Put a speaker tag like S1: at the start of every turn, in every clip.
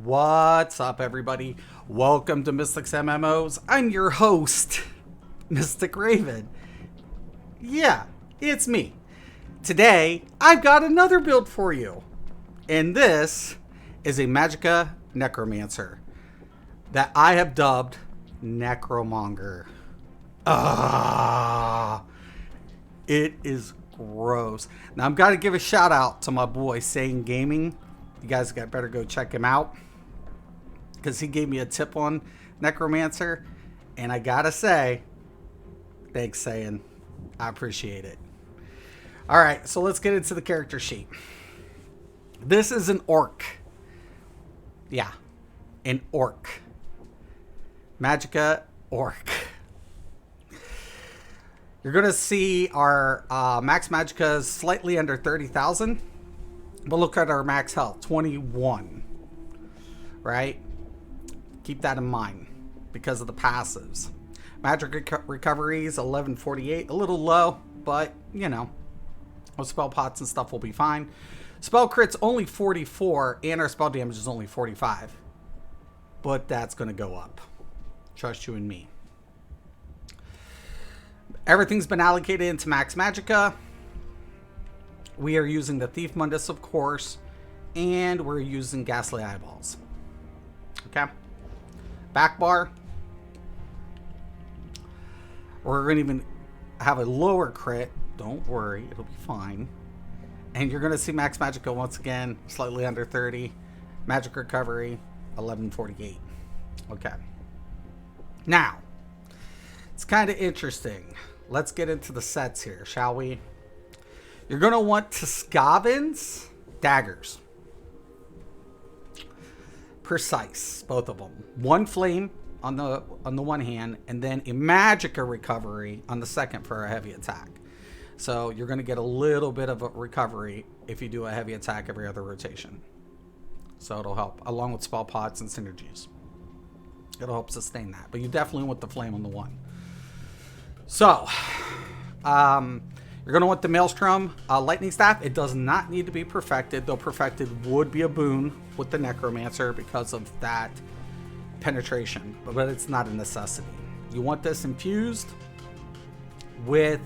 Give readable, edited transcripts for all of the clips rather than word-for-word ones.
S1: What's up, everybody? Welcome to Mystic's MMOs. I'm your host, Mystic Raven. Yeah, it's me. Today, I've got another build for you. And this is a Magicka Necromancer that I have dubbed Necromonger. It is gross. Now, I've got to give a shout out to my boy, Sane Gaming. You guys better go check him out, because he gave me a tip on Necromancer, and I gotta say, thanks, Sane. I appreciate it. Alright, so let's get into the character sheet. This is an orc. Yeah, an orc. Magicka orc. You're gonna see our max Magicka is slightly under 30,000. But look at our max health, 21, right? Keep that in mind because of the passives. Magic recovery is 1148, a little low, but you know, with spell pots and stuff will be fine. Spell crit's only 44, and our spell damage is only 45. But that's going to go up. Trust you and me. Everything's been allocated into max Magicka. We are using the Thief Mundus, of course, and we're using Ghastly Eyeballs. Okay. Back bar. We're going to even have a lower crit. Don't worry, it'll be fine. And you're going to see max Magicka once again, slightly under 30. Magic recovery, 1148. Okay. Now, it's kind of interesting. Let's get into the sets here, shall we? You're going to want Skaven's daggers. Precise, both of them. One flame on the one hand, and then a Magicka recovery on the second for a heavy attack. So you're going to get a little bit of a recovery if you do a heavy attack every other rotation. So it'll help, along with spell pots and synergies. It'll help sustain that. But you definitely want the flame on the one. So, you're going to want the Maelstrom Lightning Staff. It does not need to be perfected, though perfected would be a boon with the Necromancer because of that penetration, but it's not a necessity. You want this infused with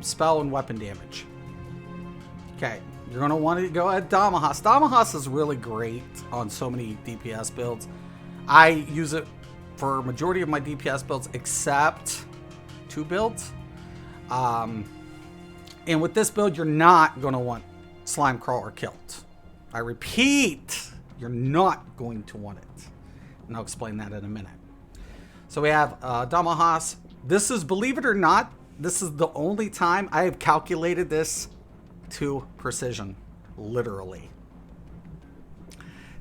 S1: spell and weapon damage. Okay, you're going to want to go at Damahas. Damahas is really great on so many DPS builds. I use it for majority of my DPS builds except 2 builds. And with this build, you're not going to want Slime Crawl or Kilt. I repeat, you're not going to want it. And I'll explain that in a minute. So we have Damahas. This is, believe it or not, this is the only time I have calculated this to precision. Literally.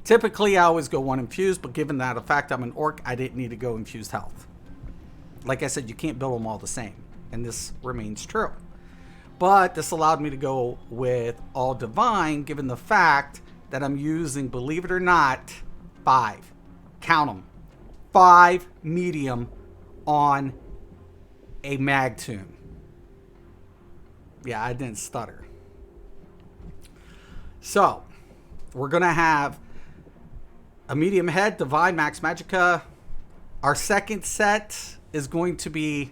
S1: Typically, I always go 1 infused, but given that the fact I'm an orc, I didn't need to go infused health. Like I said, you can't build them all the same. And this remains true. But this allowed me to go with all divine, given the fact that I'm using, believe it or not, 5. Count them. 5 medium on a mag tune. Yeah, I didn't stutter. So, we're going to have a medium head, divine, max Magicka. Our second set is going to be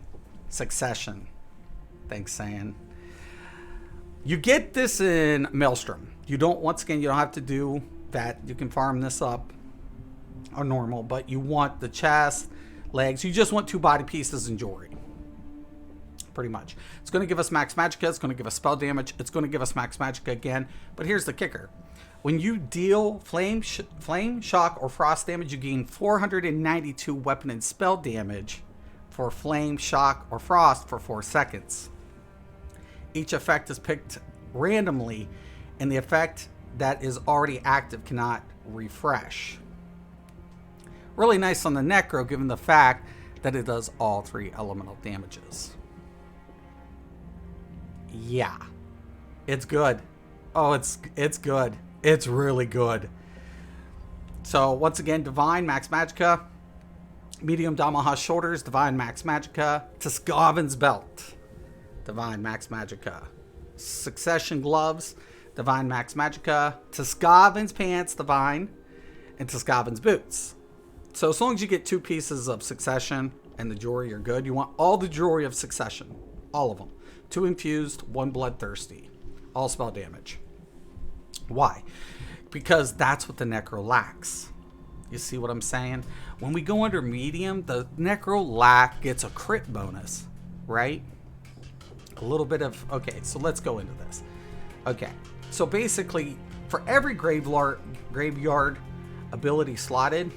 S1: Succession. Thanks, Sam. You get this in Maelstrom. You don't, once again, you don't have to do that. You can farm this up on normal, but you want the chest, legs. You just want 2 body pieces and jewelry. Pretty much. It's going to give us max Magicka. It's going to give us spell damage. It's going to give us max Magicka again. But here's the kicker. When you deal flame, shock, or frost damage, you gain 492 weapon and spell damage for flame, shock, or frost for 4 seconds. Each effect is picked randomly, and the effect that is already active cannot refresh. Really nice on the Necro, given the fact that it does all 3 elemental damages. Yeah, it's good. Oh, it's good. It's really good. So once again, divine max Magicka, medium Damahas shoulders, divine max Magicka, Skaven's belt, divine max Magicka, Succession gloves, divine max Magicka, Skaven's pants, divine, into Scovin's boots. So as long as you get 2 pieces of succession and the jewelry, you're good. You want all the jewelry of succession. All of them. 2 infused, 1 bloodthirsty. All spell damage. Why? Because that's what the Necro lacks. You see what I'm saying? When we go under medium, the Necro lack gets a crit bonus, right? A little bit of... Okay, so let's go into this. Okay, so basically, for every graveyard ability slotted,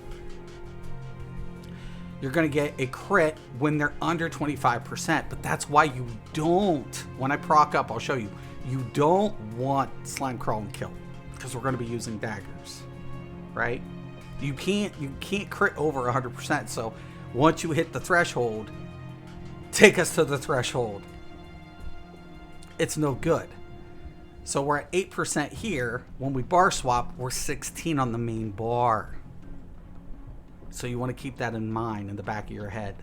S1: you're going to get a crit when they're under 25%. But that's why you don't... When I proc up, I'll show you. You don't want Slime Crawl and Kill. Because we're going to be using daggers, right? You can't crit over 100%. So once you hit the threshold, take us to the threshold. It's no good. So we're at 8% here. When we bar swap, we're 16 on the main bar. So you want to keep that in mind in the back of your head.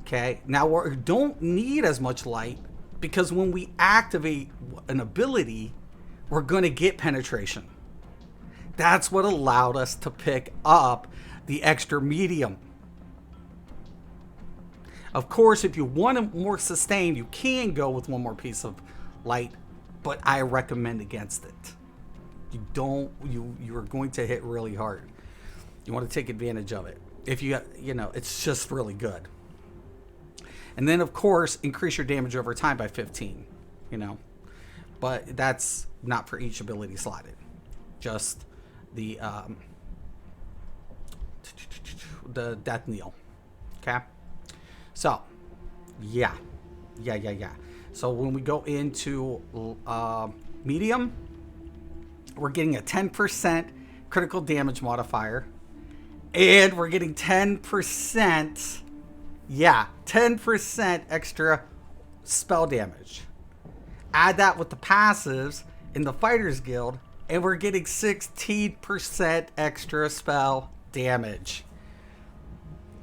S1: Okay. Now we don't need as much light because when we activate an ability, we're going to get penetration. That's what allowed us to pick up the extra medium. Of course, if you want a more sustained, you can go with 1 more piece of light, but I recommend against it. You are going to hit really hard. You want to take advantage of it. If you know, it's just really good. And then of course, increase your damage over time by 15, you know. But that's not for each ability slotted. Just the death kneel. Okay? So, yeah. So when we go into medium, we're getting a 10% critical damage modifier. And we're getting 10%, 10% extra spell damage. Add that with the passives in the Fighters Guild, and we're getting 16% extra spell damage.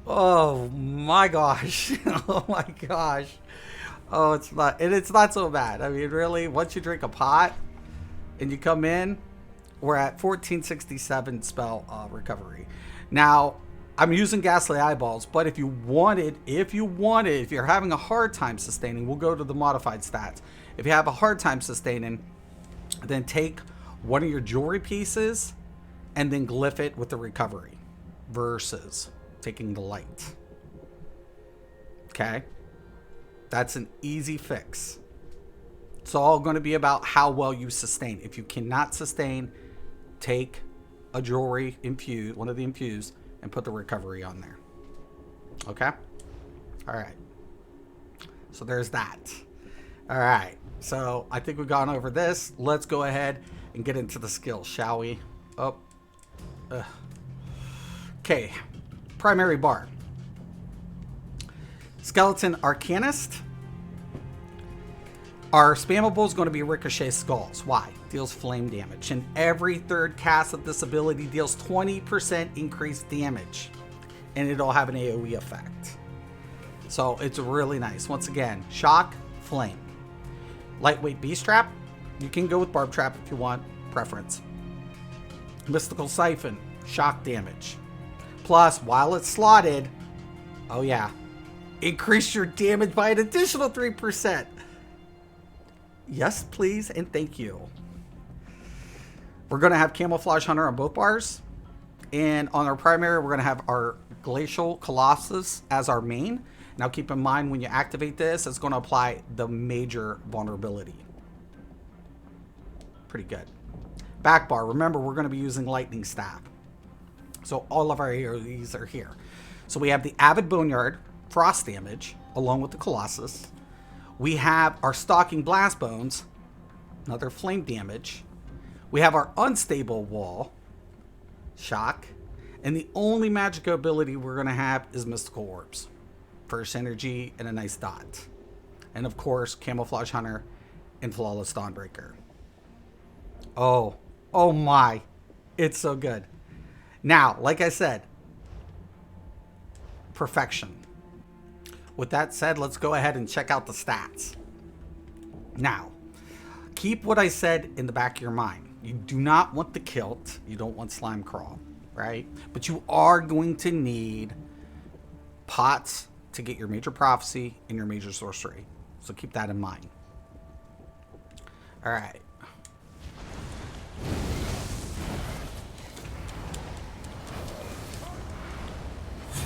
S1: Oh my gosh. Oh my gosh. Oh, it's not so bad. I mean, really, once you drink a pot and you come in, we're at 1467 spell recovery. Now, I'm using Ghastly Eyeballs, but if you're having a hard time sustaining, we'll go to the modified stats. If you have a hard time sustaining, then take one of your jewelry pieces and then glyph it with the recovery versus taking the light. Okay? That's an easy fix. It's all going to be about how well you sustain. If you cannot sustain, take a jewelry infused, one of the infused, and put the recovery on there. Okay? All right. So there's that. All right. So I think we've gone over this. Let's go ahead and get into the skills, shall we? Oh. Okay. Primary bar. Skeleton Arcanist. Our spammable is going to be Ricochet Skulls. Why? Deals flame damage. And every third cast of this ability deals 20% increased damage. And it'll have an AoE effect. So it's really nice. Once again, shock, flame. Lightweight Beast Trap. You can go with Barb Trap if you want. Preference. Mystical Siphon. Shock damage. Plus, while it's slotted, oh yeah, increase your damage by an additional 3%. Yes, please, and thank you. We're going to have Camouflage Hunter on both bars. And on our primary, we're going to have our Glacial Colossus as our main. Now keep in mind, when you activate this, it's going to apply the major vulnerability. Pretty good. Back bar, remember, we're going to be using Lightning Staff. So all of our AoEs are here. So we have the Avid Boneyard, frost damage, along with the Colossus. We have our Stalking Blast Bones, another flame damage. We have our Unstable Wall, shock. And the only magic ability we're going to have is Mystical Orbs. First energy and a nice dot. And of course, Camouflage Hunter and Flawless Dawnbreaker. Oh my. It's so good. Now, like I said, perfection. With that said, let's go ahead and check out the stats. Now, keep what I said in the back of your mind. You do not want the kilt. You don't want slime crawl, right? But you are going to need pots to get your major prophecy and your major sorcery. So keep that in mind. All right.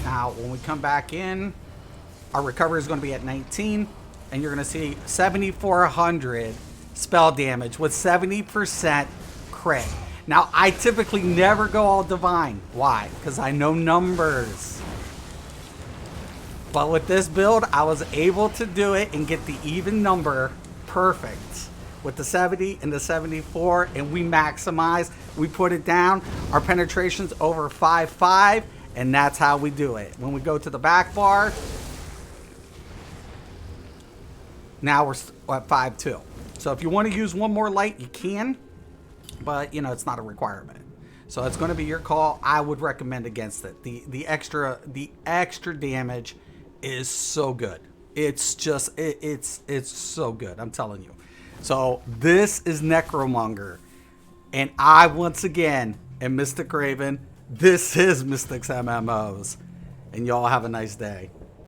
S1: Now, when we come back in, our recovery is going to be at 19, and you're going to see 7,400 spell damage with 70% crit. Now, I typically never go all divine. Why? Because I know numbers. But with this build, I was able to do it and get the even number perfect with the 70 and the 74, and we maximize. We put it down. Our penetration's over 5.5, and that's how we do it. When we go to the back bar, now we're at 5.2. So if you want to use one more light, you can, but you know, it's not a requirement. So it's going to be your call. I would recommend against it. The extra damage is so good. It's just it's so good. I'm telling you. So this is Necromonger, and I once again am Mystic Raven. This is Mystic's MMOs, and y'all have a nice day.